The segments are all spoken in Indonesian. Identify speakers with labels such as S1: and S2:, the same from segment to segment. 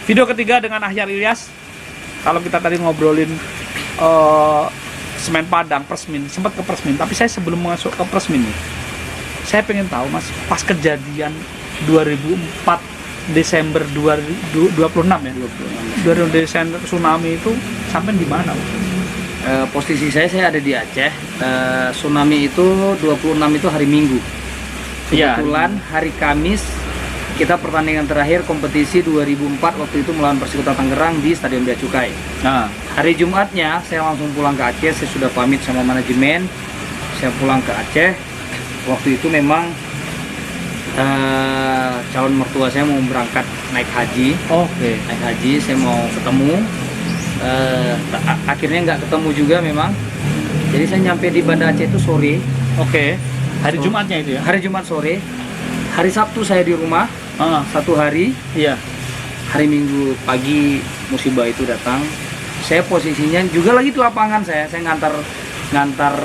S1: Video ketiga dengan Ahyar Ilyas. Kalau kita tadi ngobrolin semen Padang, Persmin, sempat ke Persmin, tapi saya sebelum masuk ke Persmin nih, saya pengen tahu Mas, pas kejadian 2004 Desember 2026 ya, 20 Desember tsunami itu sampai di mana?
S2: Posisi saya ada di Aceh. Tsunami itu 26 itu hari Minggu. Kebetulan hari Kamis kita pertandingan terakhir kompetisi 2004 waktu itu melawan Persikuta Tangerang di Stadion Bea Cukai.
S1: Nah,
S2: hari Jumatnya saya langsung pulang ke Aceh. Saya sudah pamit sama manajemen. Saya pulang ke Aceh. Waktu itu memang calon mertua saya mau berangkat naik haji.
S1: Oke.
S2: Naik haji, saya mau ketemu. Akhirnya nggak ketemu juga memang. Jadi saya nyampe di Banda Aceh itu sore.
S1: Oke. Hari Jumatnya itu ya?
S2: Hari Jumat sore. Hari Sabtu saya di rumah. Satu hari.
S1: Iya.
S2: Hari Minggu pagi musibah itu datang. Saya posisinya juga lagi di lapangan. Saya ngantar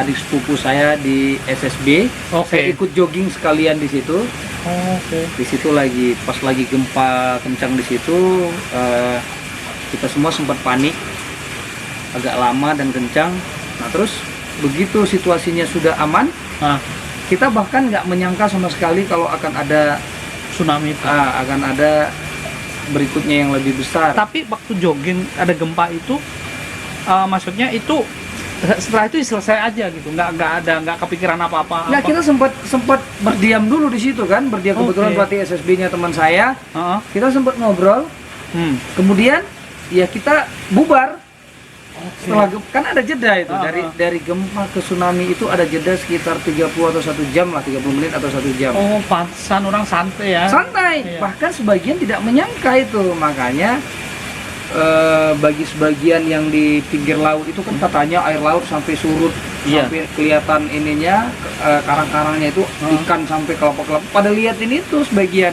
S2: adik sepupu saya di SSB. Saya ikut jogging sekalian di situ. Di situ pas lagi gempa kencang di situ, kita semua sempat panik agak lama dan kencang. Nah terus begitu situasinya sudah aman, kita bahkan nggak menyangka sama sekali kalau akan ada
S1: tsunami itu.
S2: Akan ada berikutnya yang lebih besar.
S1: Tapi waktu jogging ada gempa itu, maksudnya itu setelah itu selesai aja gitu, nggak kepikiran apa-apa.
S2: Nah kita sempat berdiam dulu di situ kan, berdiam. Kebetulan pelatih SSB-nya teman saya. Kita sempat ngobrol. Kemudian ya kita bubar. Setelah kan ada jeda itu dari gempa ke tsunami itu ada jeda sekitar 30 atau 1 jam lah, 30 menit atau 1 jam.
S1: Pantesan orang santai ya.
S2: Santai. Iya. Bahkan sebagian tidak menyangka itu, makanya bagi sebagian yang di pinggir laut itu kan katanya air laut sampai surut, sampai kelihatan ininya karang-karangnya itu ikan sampai kelapa-kelapa. Pada lihat ini tuh sebagian.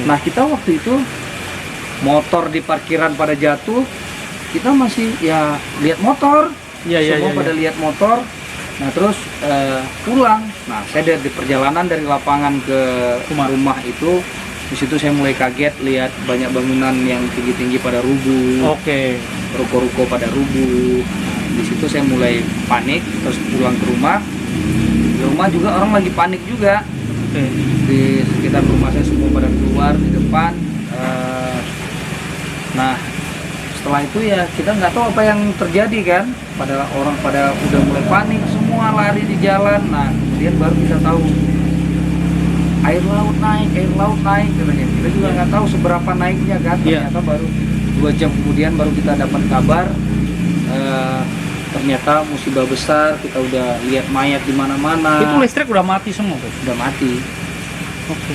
S2: Nah kita waktu itu motor di parkiran pada jatuh, kita masih ya lihat motor, semua pada lihat motor. Nah terus pulang. Nah saya di perjalanan dari lapangan ke rumah itu. Di situ saya mulai kaget lihat banyak bangunan yang tinggi-tinggi pada rubuh. Ruko-ruko pada rubuh. Di situ saya mulai panik, terus pulang ke rumah. Di rumah juga orang lagi panik juga. Di sekitar rumah saya semua pada keluar di depan. Nah, setelah itu ya kita nggak tahu apa yang terjadi kan. Orang pada udah mulai panik, semua lari di jalan. Nah, kemudian baru kita tahu air laut naik katanya. Kita juga nggak tahu seberapa naiknya kan. Ternyata baru 2 jam kemudian baru kita dapat kabar ternyata musibah besar. Kita udah lihat mayat di mana-mana.
S1: Itu listrik udah mati semua tuh?
S2: Udah mati.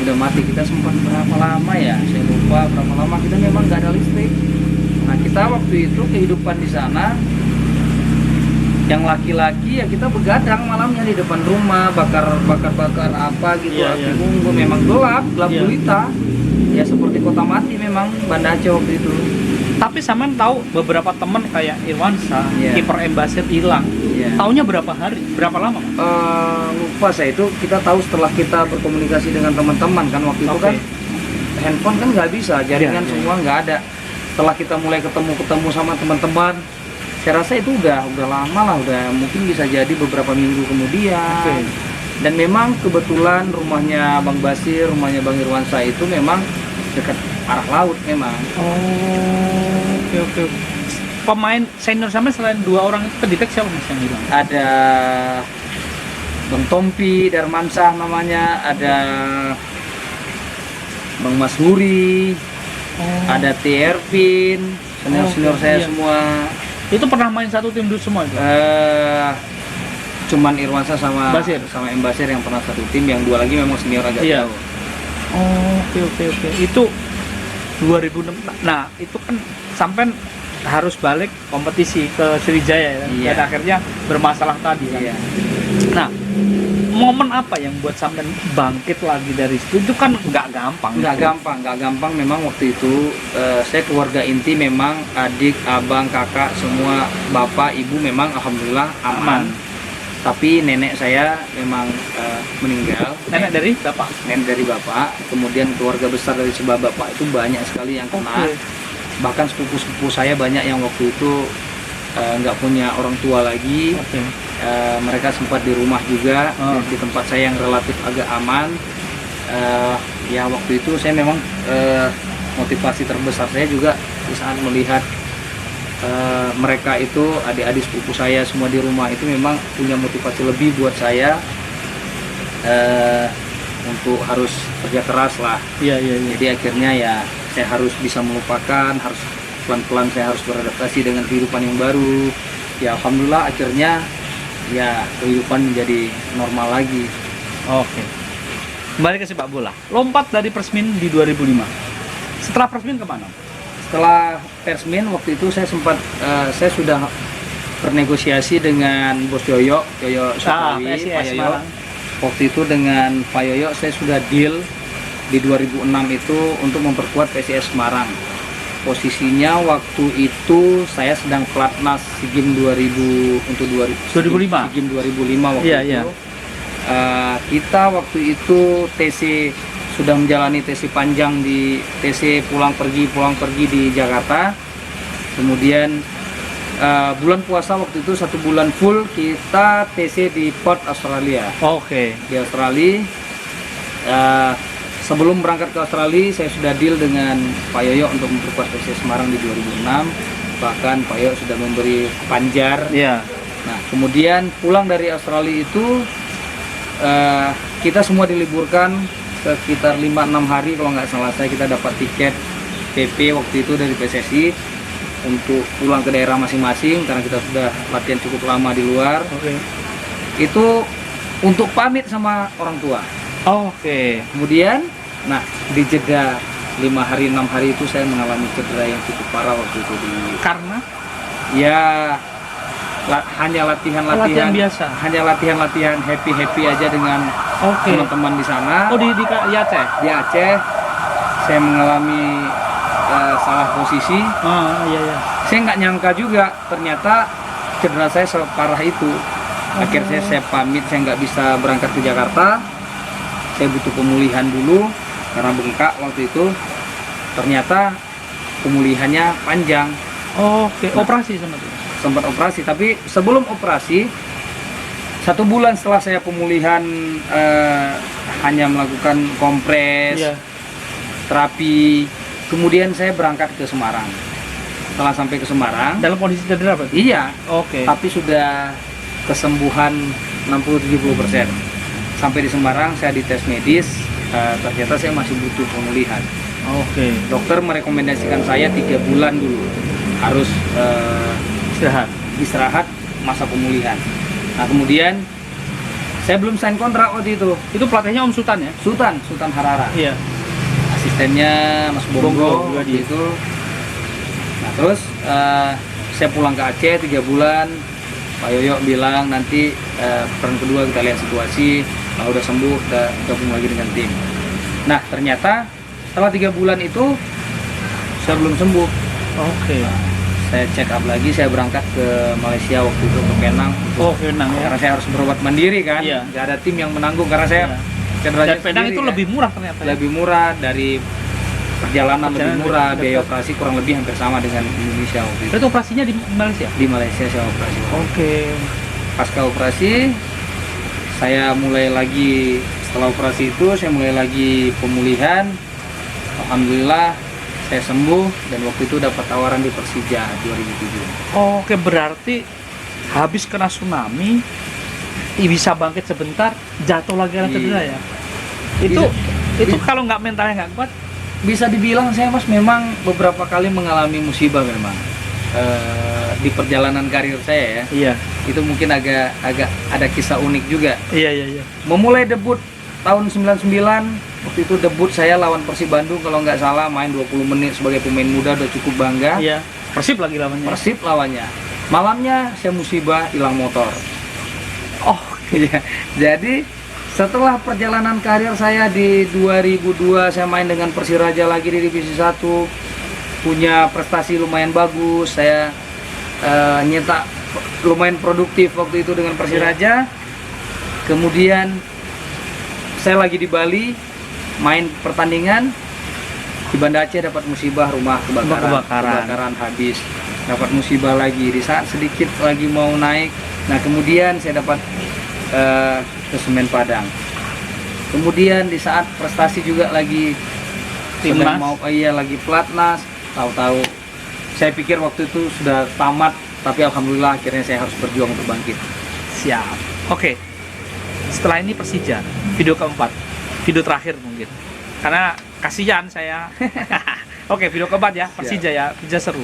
S2: Udah mati. Kita sempat berapa lama ya? Saya lupa berapa lama kita memang nggak ada listrik. Nah kita waktu itu kehidupan di sana, yang laki-laki ya kita begadang malamnya di depan rumah, bakar apa gitu, api unggun. Memang gelap gulita. Ya seperti kota mati memang Banda Aceh waktu itu.
S1: Tapi sampean tahu beberapa teman kayak Irwansyah, kiper Embasir hilang. Taunya berapa hari? Berapa lama?
S2: Lupa saya itu. Kita tahu setelah kita berkomunikasi dengan teman-teman kan waktu itu kan handphone kan nggak bisa, jaringan semua nggak ada. Setelah kita mulai ketemu sama teman-teman, saya rasa itu udah lama lah, udah mungkin bisa jadi beberapa minggu kemudian. Dan memang kebetulan rumahnya Bang Basir, rumahnya Bang Irwansyah itu memang dekat arah laut memang.
S1: Oke. Pemain senior sama selain 2 orang itu terdeteksi siapa Mas yang hilang?
S2: Ada Bang Tompi Darmansyah namanya, ada Bang Mas Huri, ada T.Ervin, senior saya semua.
S1: Itu pernah main satu tim dulu semua itu?
S2: Cuman Irwansyah sama Embasir yang pernah satu tim, yang 2 lagi memang senior agak jauh.
S1: Oke. Itu 2006. Nah, itu kan sampai harus balik kompetisi ke Sriwijaya ya. Dan akhirnya bermasalah tadi kan. Nah, momen apa yang buat sampean bangkit lagi dari situ? Itu kan nggak gampang memang waktu itu. Saya keluarga inti memang adik, abang, kakak, semua bapak, ibu memang alhamdulillah aman.
S2: Tapi nenek saya memang meninggal.
S1: Nenek dari bapak.
S2: Nenek dari bapak, kemudian keluarga besar dari sebelah bapak itu banyak sekali yang kena.
S1: Oke.
S2: Bahkan sepupu-sepupu saya banyak yang waktu itu nggak punya orang tua lagi.
S1: Oke.
S2: Mereka sempat di rumah juga, di tempat saya yang relatif agak aman. Ya waktu itu saya memang motivasi terbesar saya juga di saat melihat mereka itu, adik-adik sepupu saya semua di rumah itu memang punya motivasi lebih buat saya untuk harus kerja keras lah.
S1: Iya, iya, iya.
S2: Jadi akhirnya ya saya harus bisa melupakan, harus pelan-pelan saya harus beradaptasi dengan kehidupan yang baru. Ya alhamdulillah akhirnya ya kehidupan menjadi normal lagi.
S1: Oke. Kembali ke sepak bola. Lompat dari Persmin di 2005. Setelah Persmin kemana?
S2: Setelah Persmin waktu itu saya sempat saya sudah bernegosiasi dengan Bos Yoyo Sukawi,
S1: PSIS
S2: Pak Yoyo.
S1: Malang.
S2: Waktu itu dengan Pak Yoyo saya sudah deal di 2006 itu untuk memperkuat PSIS Semarang. Posisinya waktu itu saya sedang pelatnas SEA Games 2000 untuk
S1: 2005.
S2: SEA Games 2005 waktu
S1: Iya,
S2: itu.
S1: iya.
S2: Kita waktu itu TC sudah menjalani TC panjang di TC pulang pergi di Jakarta. Kemudian bulan puasa waktu itu 1 bulan full kita TC di Perth Australia.
S1: Oke.
S2: Di Australia. Sebelum berangkat ke Australia saya sudah deal dengan Pak Yoyo untuk memperkuat PSIS Semarang di 2006. Bahkan Pak Yoyo sudah memberi panjar.
S1: Iya.
S2: Nah kemudian pulang dari Australia itu kita semua diliburkan sekitar 5-6 hari kalau nggak salah saya, kita dapat tiket PP waktu itu dari PSSI untuk pulang ke daerah masing-masing karena kita sudah latihan cukup lama di luar.
S1: Oke.
S2: Itu untuk pamit sama orang tua.
S1: Oke.
S2: Kemudian nah di jeda 5 hari 6 hari itu saya mengalami cedera yang cukup parah waktu itu
S1: Karena
S2: ya hanya latihan
S1: biasa.
S2: hanya latihan happy aja dengan teman-teman di sana.
S1: Oh di Aceh.
S2: Di Aceh saya mengalami salah posisi.
S1: Iya, iya.
S2: Saya nggak nyangka juga ternyata cedera saya separah itu. Akhirnya saya pamit, saya nggak bisa berangkat ke Jakarta. Saya butuh pemulihan dulu karena bengkak waktu itu. Ternyata pemulihannya panjang.
S1: Oke. Operasi sama tuh.
S2: Sempat operasi, tapi sebelum operasi 1 bulan setelah saya pemulihan hanya melakukan kompres,
S1: Iya.
S2: terapi, kemudian saya berangkat ke Semarang. Setelah sampai ke Semarang,
S1: Dalam kondisi cedera berarti?
S2: iya,
S1: Oke.
S2: tapi sudah kesembuhan 60-70%. Sampai di Semarang saya dites medis, ternyata saya masih butuh pemulihan.
S1: Oke.
S2: Dokter merekomendasikan saya 3 bulan dulu harus istirahat masa pemulihan. Nah kemudian saya belum sign kontrak waktu itu.
S1: Itu pelatihnya Om Sultan ya?
S2: Sultan Harara.
S1: Iya.
S2: Asistennya Mas Bongo
S1: juga
S2: waktu itu. Nah terus saya pulang ke Aceh 3 bulan. Pak Yoyo bilang nanti peran kedua kita lihat situasi. Kalau udah sembuh kita gabung lagi dengan tim. Nah ternyata setelah 3 bulan itu saya belum sembuh.
S1: Oke.
S2: Saya check up lagi, saya berangkat ke Malaysia waktu itu, ke Penang.
S1: Penang ya.
S2: Karena saya harus berobat mandiri kan,
S1: Iya.
S2: nggak ada tim yang menanggung karena saya
S1: Iya.
S2: cederanya
S1: Dan Penang
S2: sendiri,
S1: itu
S2: ya.
S1: lebih murah ternyata.
S2: Lebih murah dari perjalanan lebih murah,
S1: lebih
S2: biaya
S1: dekat.
S2: operasi kurang lebih hampir sama dengan Indonesia waktu itu.
S1: Itu operasinya di Malaysia?
S2: Di Malaysia saya operasi.
S1: Oke.
S2: Pasca operasi, saya mulai lagi, setelah operasi itu saya mulai lagi pemulihan. Alhamdulillah saya sembuh dan waktu itu dapat tawaran di Persija 2007.
S1: Oke, berarti habis kena tsunami bisa bangkit sebentar, jatuh lagi karena cedera ya. Itu kalau nggak mentalnya nggak kuat,
S2: Bisa dibilang saya Mas memang beberapa kali mengalami musibah memang di perjalanan karir saya ya.
S1: iya.
S2: Itu mungkin agak ada kisah unik juga.
S1: Iya.
S2: Memulai debut tahun 99, waktu itu debut saya lawan Persib Bandung kalau nggak salah, main 20 menit sebagai pemain muda udah cukup bangga.
S1: Iya. Persib lagi lawannya.
S2: Persib lawannya. Malamnya saya musibah hilang motor.
S1: Oh,
S2: Iya. Jadi setelah perjalanan karir saya di 2002 saya main dengan Persiraja lagi di divisi 1, punya prestasi lumayan bagus. Saya nyetak lumayan produktif waktu itu dengan Persiraja. Kemudian saya lagi di Bali main pertandingan, di Banda Aceh dapat musibah, rumah kebakaran habis, dapat musibah lagi. Di saat sedikit lagi mau naik, nah kemudian saya dapat ke Semen Padang. Kemudian di saat prestasi juga lagi
S1: Timnas.
S2: lagi pelatnas, tahu-tahu saya pikir waktu itu sudah tamat, tapi alhamdulillah akhirnya saya harus berjuang untuk bangkit.
S1: Siap. Oke. Setelah ini Persija, video keempat, video terakhir mungkin. Karena kasihan saya. Oke, video keempat ya, Persija ya, Persija seru.